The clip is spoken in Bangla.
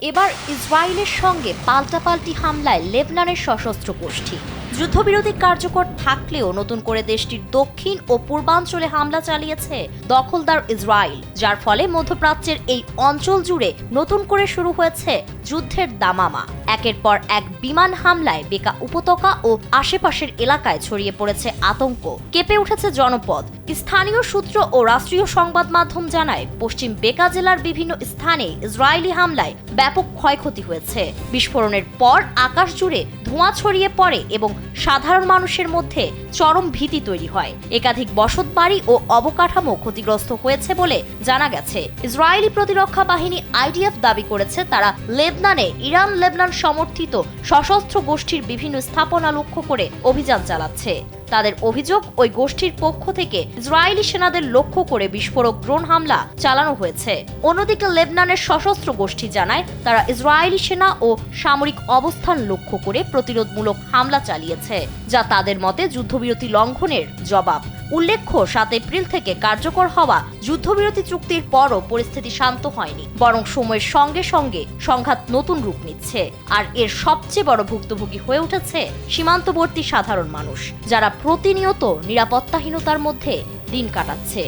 এবার ইসরায়েলের সঙ্গে পাল্টাপাল্টি হামলায় লেবনানের সশস্ত্র গোষ্ঠী। যুদ্ধবিরতি কার্যকর থাকলেও নতুন করে দেশটির দক্ষিণ ও পূর্বাঞ্চলে হামলা চালিয়েছে দখলদার ইসরায়েল, যার ফলে মধ্যপ্রাচ্যের এই অঞ্চল জুড়ে নতুন করে শুরু হয়েছে যুদ্ধের দামামা। একের পর এক বিমান হামলায় বেকা উপত্যকা ও আশেপাশের এলাকায় ছড়িয়ে পড়েছে আতঙ্ক, কেঁপে উঠেছে জনপদ। স্থানীয় সূত্র ও রাষ্ট্রীয় সংবাদ মাধ্যম জানায়, পশ্চিম বেকা জেলার বিভিন্ন স্থানে ইসরায়েলি হামলায় ব্যাপক ক্ষয়ক্ষতি হয়েছে। বিস্ফোরণের পর আকাশ জুড়ে ধোঁয়া ছড়িয়ে পড়ে এবং সাধারণ মানুষের মধ্যে চরম ভীতি তৈরি হয়। একাধিক বসতবাড়ি ও অবকাঠামো ক্ষতিগ্রস্ত হয়েছে বলে জানা গেছে। ইসরায়েলি প্রতিরক্ষা বাহিনী আইডিএফ দাবি করেছে, তারা লেবনানে ইরান লেবনান সমর্থিত সশস্ত্র গোষ্ঠীর বিভিন্ন স্থাপনা লক্ষ্য করে অভিযান চালাচ্ছে। তাদের অভিযোগ, ওই গোষ্ঠীর পক্ষ থেকে ইসরায়েলি সেনাদের লক্ষ্য করে বিস্ফোরক ড্রোন হামলা চালানো হয়েছে। অন্যদিকে লেবনানের সশস্ত্র গোষ্ঠী জানায়, তারা ইসরায়েলি সেনা ও সামরিক অবস্থান লক্ষ্য করে প্রতিরোধমূলক হামলা চালিয়েছে, যা তাদের মতে যুদ্ধবিরতি লঙ্ঘনের জবাব। উল্লেখ্য, 7 এপ্রিল থেকে কার্যকর হওয়া যুদ্ধবিরতি চুক্তির পরও পরিস্থিতি শান্ত হয়নি, বরং সময়ের সঙ্গে সঙ্গে সংঘাত নতুন রূপ নিচ্ছে। আর এর সবচেয়ে বড় ভুক্তভোগী হয়ে উঠেছে সীমান্তবর্তী সাধারণ মানুষ, যারা প্রতিনিয়ত নিরাপত্তাহীনতার মধ্যে দিন কাটাচ্ছে।